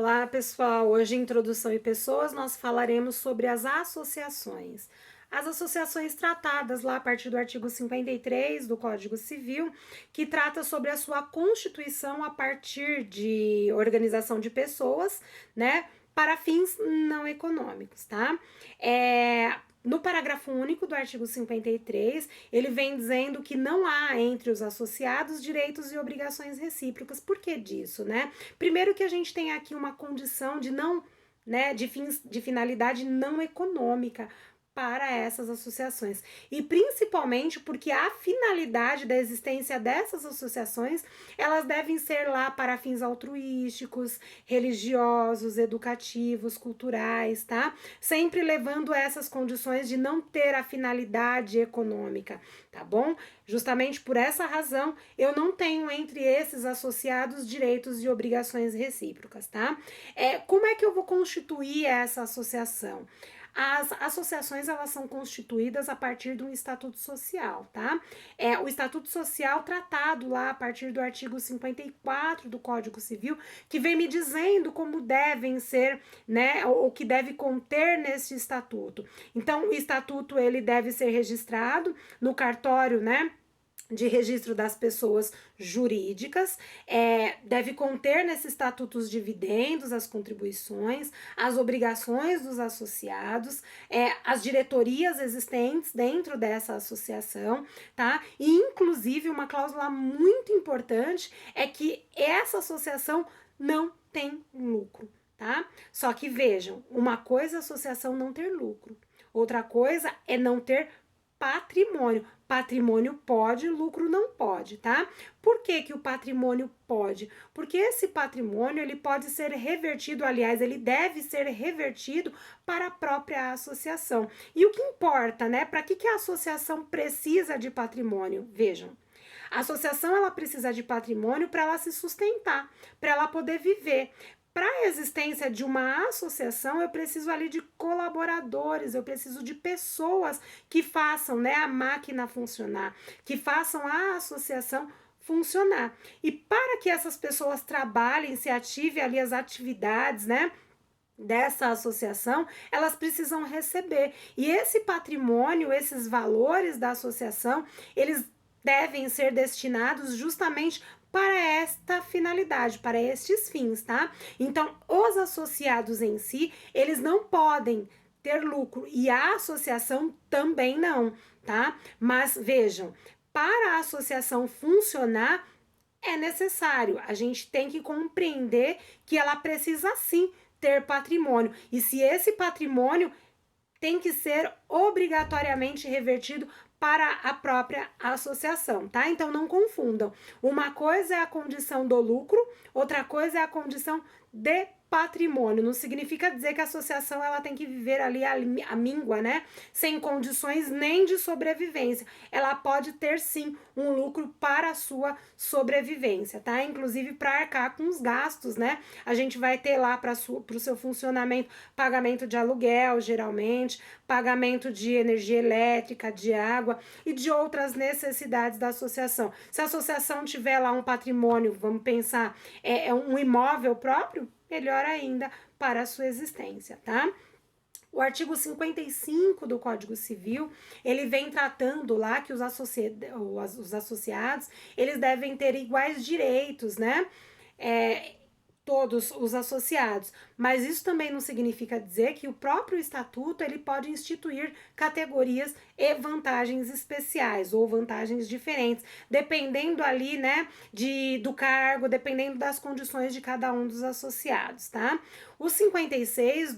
Olá, pessoal. Hoje, em Introdução e Pessoas, nós falaremos sobre as associações. As associações tratadas lá a partir do artigo 53 do Código Civil, que trata sobre a sua constituição a partir de organização de pessoas, né, para fins não econômicos, tá? No parágrafo único do artigo 53, ele vem dizendo que não há entre os associados direitos e obrigações recíprocas. Por que disso, né? Primeiro que a gente tem aqui uma condição de não, né, de finalidade não econômica para essas associações. E principalmente porque a finalidade da existência dessas associações, elas devem ser lá para fins altruísticos, religiosos, educativos, culturais, tá? Sempre levando essas condições de não ter a finalidade econômica, tá bom? Justamente por essa razão, eu não tenho entre esses associados direitos e obrigações recíprocas, tá? Como é que eu vou constituir essa associação? As associações, elas são constituídas a partir de um estatuto social, tá? O estatuto social tratado lá a partir do artigo 54 do Código Civil, que vem me dizendo como devem ser, né, o que deve conter nesse estatuto. Então, o estatuto, ele deve ser registrado no cartório, né, de registro das pessoas jurídicas, deve conter nesse estatuto os dividendos, as contribuições, as obrigações dos associados, as diretorias existentes dentro dessa associação, tá? E inclusive uma cláusula muito importante é que essa associação não tem lucro, tá? Só que vejam, uma coisa é a associação não ter lucro, outra coisa é não ter patrimônio. Patrimônio pode, lucro não pode, tá? Por que que o patrimônio pode? Porque esse patrimônio, ele pode ser revertido, aliás, ele deve ser revertido para a própria associação. E o que importa, né? Para que a associação precisa de patrimônio? Vejam, a associação, ela precisa de patrimônio para ela se sustentar, para ela poder viver. Para a existência de uma associação, eu preciso ali de colaboradores, eu preciso de pessoas que façam, né, a máquina funcionar, que façam a associação funcionar. E para que essas pessoas trabalhem, se ativem ali as atividades, né, dessa associação, elas precisam receber. E esse patrimônio, esses valores da associação, eles devem ser destinados justamente para esta finalidade, para estes fins, tá? Então, os associados em si, eles não podem ter lucro e a associação também não, tá? Mas vejam, para a associação funcionar, é necessário, a gente tem que compreender que ela precisa sim ter patrimônio. E se esse patrimônio tem que ser obrigatoriamente revertido para a própria associação, tá? Então não confundam. Uma coisa é a condição do lucro, outra coisa é a condição de patrimônio. Não significa dizer que a associação ela tem que viver ali a míngua, né? Sem condições nem de sobrevivência. Ela pode ter sim um lucro para a sua sobrevivência, tá? Inclusive para arcar com os gastos, né? A gente vai ter lá para o seu funcionamento pagamento de aluguel, geralmente, pagamento de energia elétrica, de água e de outras necessidades da associação. Se a associação tiver lá um patrimônio, vamos pensar, um imóvel próprio, melhor ainda para a sua existência, tá? O artigo 55 do Código Civil, ele vem tratando lá que os associados, eles devem ter iguais direitos, né? Todos os associados, mas isso também não significa dizer que o próprio estatuto ele pode instituir categorias e vantagens especiais ou vantagens diferentes, dependendo ali, né, do cargo, dependendo das condições de cada um dos associados, tá? O 56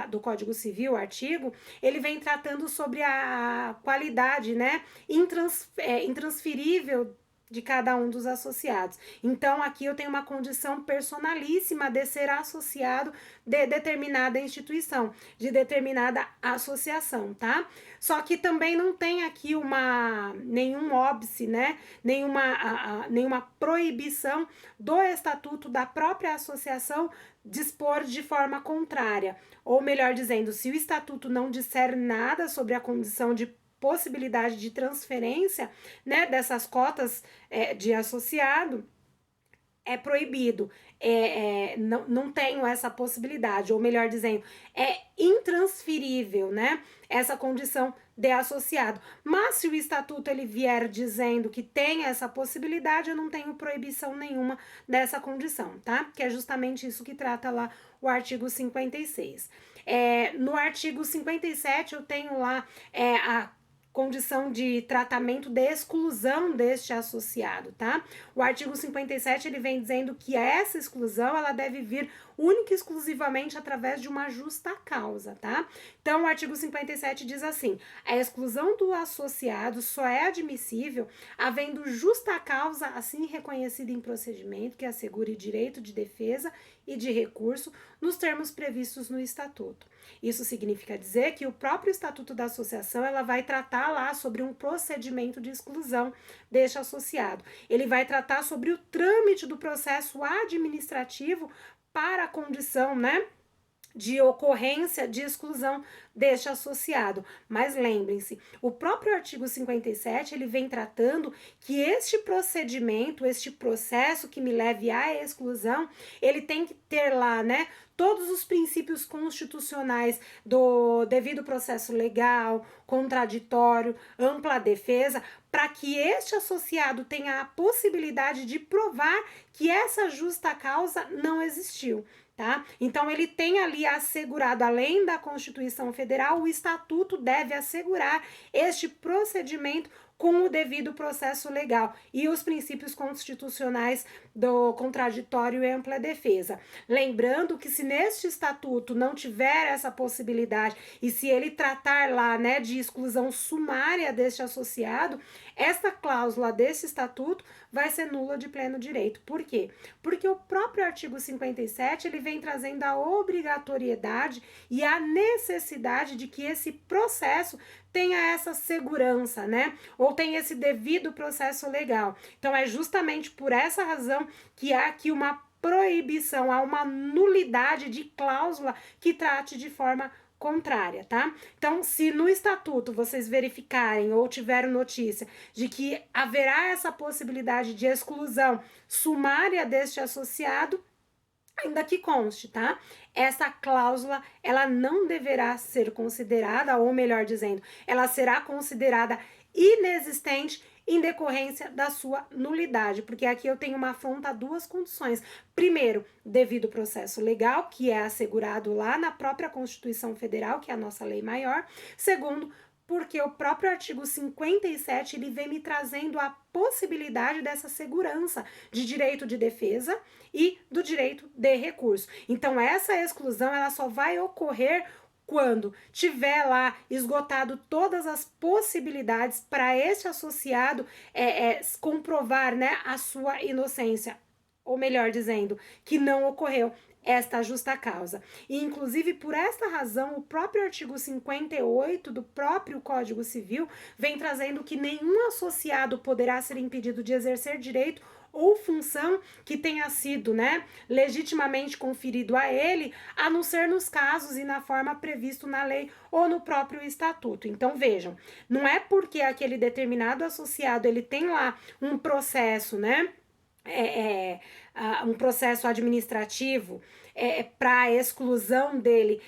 do Código Civil, o artigo, ele vem tratando sobre a qualidade, né, intransferível de cada um dos associados. Então, aqui eu tenho uma condição personalíssima de ser associado de determinada instituição, de determinada associação, tá? Só que também não tem aqui nenhum óbice, né? Nenhuma proibição do estatuto da própria associação dispor de forma contrária. Ou melhor dizendo, se o estatuto não disser nada sobre a condição de possibilidade de transferência, né, dessas cotas de associado, é proibido, não tenho essa possibilidade, ou melhor dizendo, é intransferível, né? Essa condição de associado. Mas se o estatuto ele vier dizendo que tem essa possibilidade, eu não tenho proibição nenhuma dessa condição, tá? Que é justamente isso que trata lá o artigo 56. No artigo 57 eu tenho lá a condição de tratamento de exclusão deste associado, tá? O artigo 57 ele vem dizendo que essa exclusão ela deve vir única e exclusivamente através de uma justa causa, tá? Então, o artigo 57 diz assim: a exclusão do associado só é admissível havendo justa causa assim reconhecida em procedimento que assegure direito de defesa e de recurso nos termos previstos no estatuto. Isso significa dizer que o próprio estatuto da associação ela vai tratar lá sobre um procedimento de exclusão deste associado. Ele vai tratar sobre o trâmite do processo administrativo para a condição, né, de ocorrência de exclusão deste associado. Mas lembrem-se, o próprio artigo 57, ele vem tratando que este procedimento, este processo que me leve à exclusão, ele tem que ter lá, né, todos os princípios constitucionais do devido processo legal, contraditório, ampla defesa, para que este associado tenha a possibilidade de provar que essa justa causa não existiu. Tá? Então, ele tem ali assegurado, além da Constituição Federal, o Estatuto deve assegurar este procedimento com o devido processo legal e os princípios constitucionais do contraditório e ampla defesa. Lembrando que se neste estatuto não tiver essa possibilidade e se ele tratar lá, né, de exclusão sumária deste associado, esta cláusula desse estatuto vai ser nula de pleno direito. Por quê? Porque o próprio artigo 57 ele vem trazendo a obrigatoriedade e a necessidade de que esse processo tenha essa segurança, né? Ou tenha esse devido processo legal. Então, é justamente por essa razão que há aqui uma proibição, há uma nulidade de cláusula que trate de forma contrária, tá? Então, se no estatuto vocês verificarem ou tiveram notícia de que haverá essa possibilidade de exclusão sumária deste associado, ainda que conste, tá? Essa cláusula, ela não deverá ser considerada, ou melhor dizendo, ela será considerada inexistente em decorrência da sua nulidade, porque aqui eu tenho uma afronta a duas condições. Primeiro, devido processo legal, que é assegurado lá na própria Constituição Federal, que é a nossa lei maior. Segundo, porque o próprio artigo 57 ele vem me trazendo a possibilidade dessa segurança de direito de defesa e do direito de recurso. Então, essa exclusão ela só vai ocorrer quando tiver lá esgotado todas as possibilidades para este associado comprovar, né, a sua inocência, ou melhor dizendo, que não ocorreu esta justa causa. E, inclusive, por esta razão, o próprio artigo 58 do próprio Código Civil vem trazendo que nenhum associado poderá ser impedido de exercer direito ou função que tenha sido, né, legitimamente conferido a ele, a não ser nos casos e na forma previsto na lei ou no próprio estatuto. Então, vejam, não é porque aquele determinado associado ele tem lá um processo, né, um processo administrativo para exclusão dele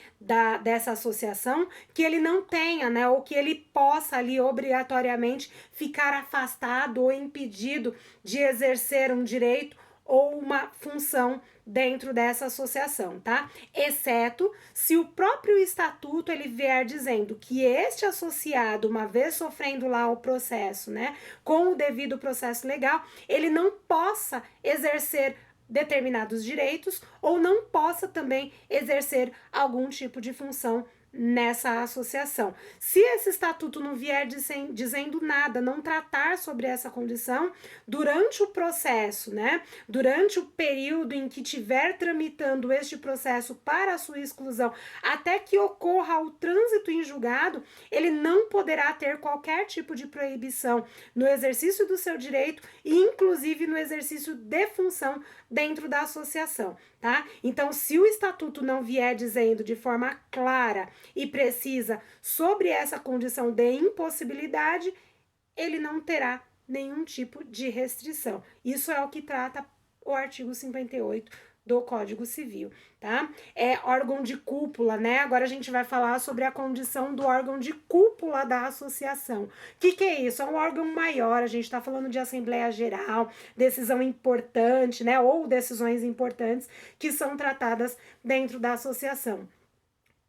dessa associação, que ele não tenha, né, ou que ele possa ali obrigatoriamente ficar afastado ou impedido de exercer um direito ou uma função dentro dessa associação, tá? Exceto se o próprio estatuto ele vier dizendo que este associado, uma vez sofrendo lá o processo, né, com o devido processo legal, ele não possa exercer determinados direitos ou não possa também exercer algum tipo de função nessa associação. Se esse estatuto não vier dizendo nada, não tratar sobre essa condição, durante o processo, né, durante o período em que estiver tramitando este processo para a sua exclusão, até que ocorra o trânsito em julgado, ele não poderá ter qualquer tipo de proibição no exercício do seu direito e inclusive no exercício de função dentro da associação, tá? Então, se o estatuto não vier dizendo de forma clara e precisa sobre essa condição de impossibilidade, ele não terá nenhum tipo de restrição. Isso é o que trata o artigo 58 do Código Civil, tá? É órgão de cúpula, né? Agora a gente vai falar sobre a condição do órgão de cúpula da associação. O que é isso? É um órgão maior, a gente está falando de Assembleia Geral, decisão importante, né? Ou decisões importantes que são tratadas dentro da associação.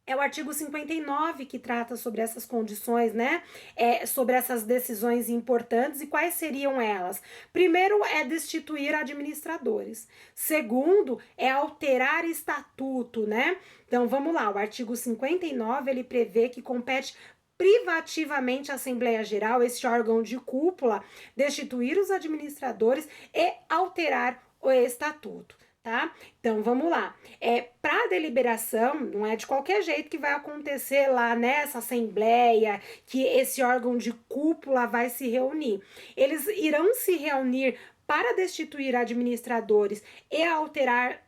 É o artigo 59 que trata sobre essas condições, né? Sobre essas decisões importantes e quais seriam elas. Primeiro é destituir administradores. Segundo é alterar estatuto, né? Então vamos lá, o artigo 59 ele prevê que compete privativamente à Assembleia Geral, esse órgão de cúpula, destituir os administradores e alterar o estatuto. Tá? Então vamos lá. Para deliberação, não é de qualquer jeito que vai acontecer lá nessa assembleia que esse órgão de cúpula vai se reunir. Eles irão se reunir para destituir administradores e alterar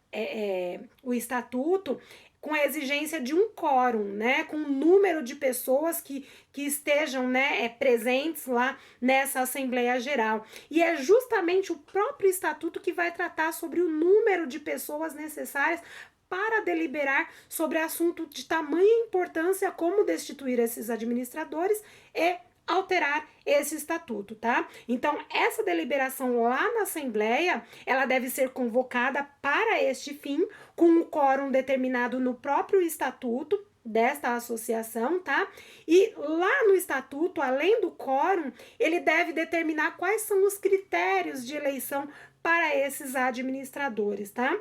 o estatuto com a exigência de um quórum, né, com um número de pessoas que estejam, né, presentes lá nessa Assembleia Geral. E é justamente o próprio estatuto que vai tratar sobre o número de pessoas necessárias para deliberar sobre assunto de tamanha importância como destituir esses administradores e alterar esse estatuto, tá? Então, essa deliberação lá na Assembleia, ela deve ser convocada para este fim, com um quórum determinado no próprio estatuto desta associação, tá? E lá no estatuto, além do quórum, ele deve determinar quais são os critérios de eleição para esses administradores, tá?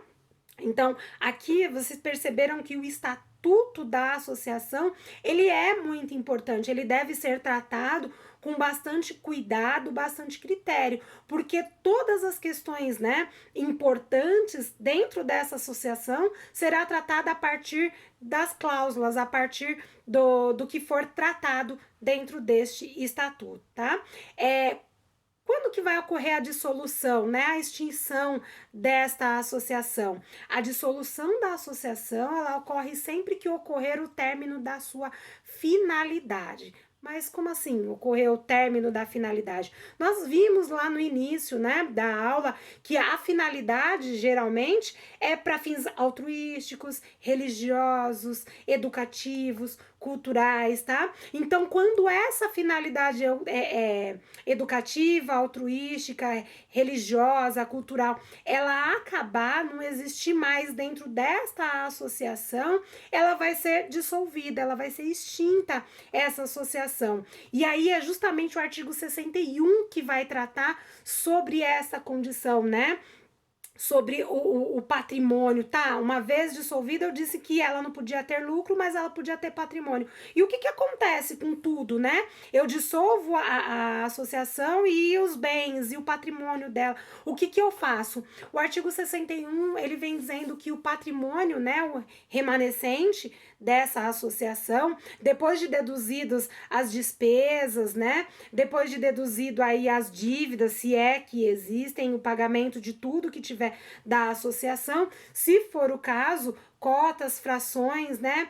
Então, aqui vocês perceberam que o estatuto da associação, ele é muito importante, ele deve ser tratado com bastante cuidado, bastante critério, porque todas as questões, né, importantes dentro dessa associação será tratada a partir das cláusulas, a partir do que for tratado dentro deste estatuto, tá? Quando que vai ocorrer a dissolução, né? A extinção desta associação? A dissolução da associação, ela ocorre sempre que ocorrer o término da sua finalidade. Mas como assim ocorreu o término da finalidade? Nós vimos lá no início, né, da aula que a finalidade geralmente é para fins altruísticos, religiosos, educativos, culturais, tá? Então, quando essa finalidade é educativa, altruística, religiosa, cultural, ela acabar, não existir mais dentro desta associação, ela vai ser dissolvida, ela vai ser extinta, essa associação. E aí é justamente o artigo 61 que vai tratar sobre essa condição, né? Sobre o patrimônio, tá? Uma vez dissolvida, eu disse que ela não podia ter lucro, mas ela podia ter patrimônio. E o que acontece com tudo, né? Eu dissolvo a associação e os bens e o patrimônio dela. O que eu faço? O artigo 61, ele vem dizendo que o patrimônio, né, o remanescente dessa associação, depois de deduzidos as despesas, né, depois de deduzido aí as dívidas, se é que existem, o pagamento de tudo que tiver da associação, se for o caso, cotas, frações, né,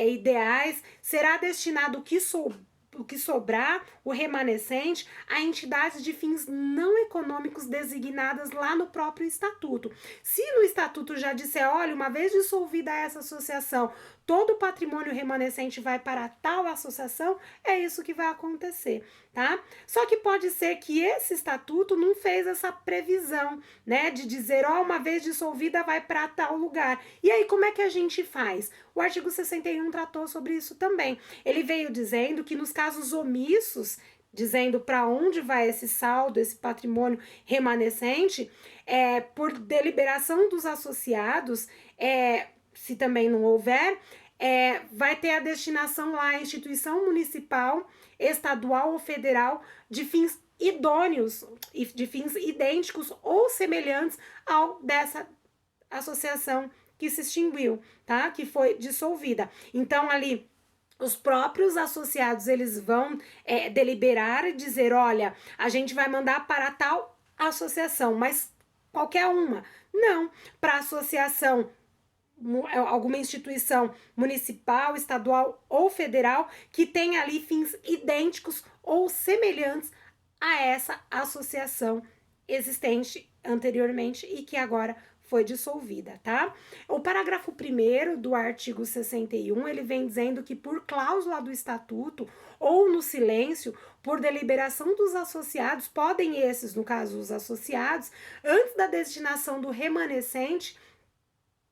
ideais, será destinado o que sobrar, o remanescente, a entidades de fins não econômicos designadas lá no próprio estatuto. Se no estatuto já disser, olha, uma vez dissolvida essa associação, todo o patrimônio remanescente vai para tal associação, é isso que vai acontecer, tá? Só que pode ser que esse estatuto não fez essa previsão, né, de dizer, ó, uma vez dissolvida vai para tal lugar. E aí, como é que a gente faz? O artigo 61 tratou sobre isso também. Ele veio dizendo que nos casos omissos, dizendo para onde vai esse saldo, esse patrimônio remanescente, por deliberação dos associados, se também não houver, vai ter a destinação lá à instituição municipal, estadual ou federal de fins idôneos e de fins idênticos ou semelhantes ao dessa associação que se extinguiu, tá? Que foi dissolvida. Então, ali, os próprios associados, eles vão deliberar e dizer, olha, a gente vai mandar para tal associação, mas qualquer uma. Não, para a associação, alguma instituição municipal, estadual ou federal que tenha ali fins idênticos ou semelhantes a essa associação existente anteriormente e que agora foi dissolvida, tá? O parágrafo 1º do artigo 61, ele vem dizendo que por cláusula do estatuto ou no silêncio, por deliberação dos associados, podem esses, no caso os associados, antes da destinação do remanescente,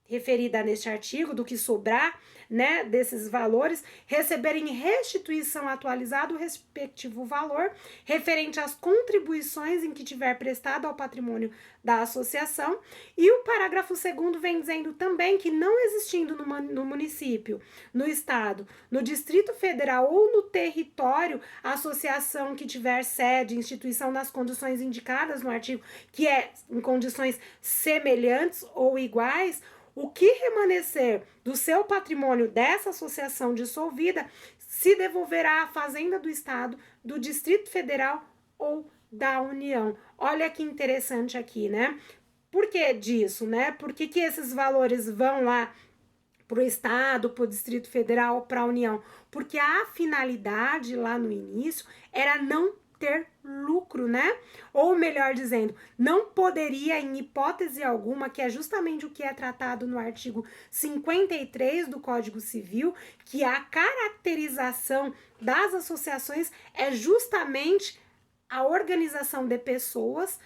referida neste artigo, do que sobrar, né, desses valores, receberem restituição atualizada do respectivo valor, referente às contribuições em que tiver prestado ao patrimônio da associação. E o parágrafo 2º vem dizendo também que, não existindo no município, no estado, no Distrito Federal ou no território, a associação que tiver sede, instituição nas condições indicadas no artigo, que é em condições semelhantes ou iguais, o que remanescer do seu patrimônio dessa associação dissolvida se devolverá à Fazenda do Estado, do Distrito Federal ou da União. Olha que interessante aqui, né? Por que disso, né? Por que esses valores vão lá para o Estado, para o Distrito Federal, para a União? Porque a finalidade lá no início era não ter lucro, né? Ou melhor dizendo, não poderia em hipótese alguma, que é justamente o que é tratado no artigo 53 do Código Civil, que a caracterização das associações é justamente a organização de pessoas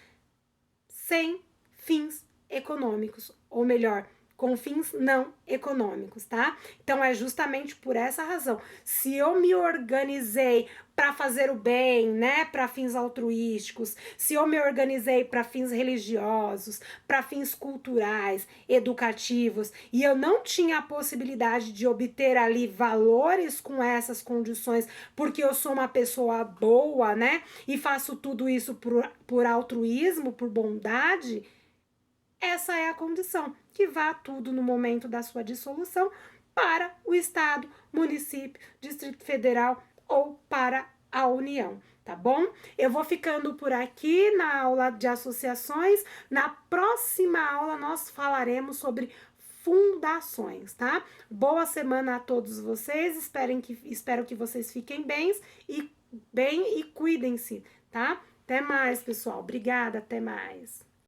sem fins econômicos, ou melhor, com fins não econômicos, tá? Então é justamente por essa razão. Se eu me organizei para fazer o bem, né, para fins altruísticos, se eu me organizei para fins religiosos, para fins culturais, educativos, e eu não tinha a possibilidade de obter ali valores com essas condições, porque eu sou uma pessoa boa, né, e faço tudo isso por altruísmo, por bondade, essa é a condição, que vá tudo no momento da sua dissolução para o Estado, município, Distrito Federal ou para a União, tá bom? Eu vou ficando por aqui na aula de associações. Na próxima aula nós falaremos sobre fundações, tá? Boa semana a todos vocês, espero que vocês fiquem bem e cuidem-se, tá? Até mais, pessoal. Obrigada, até mais.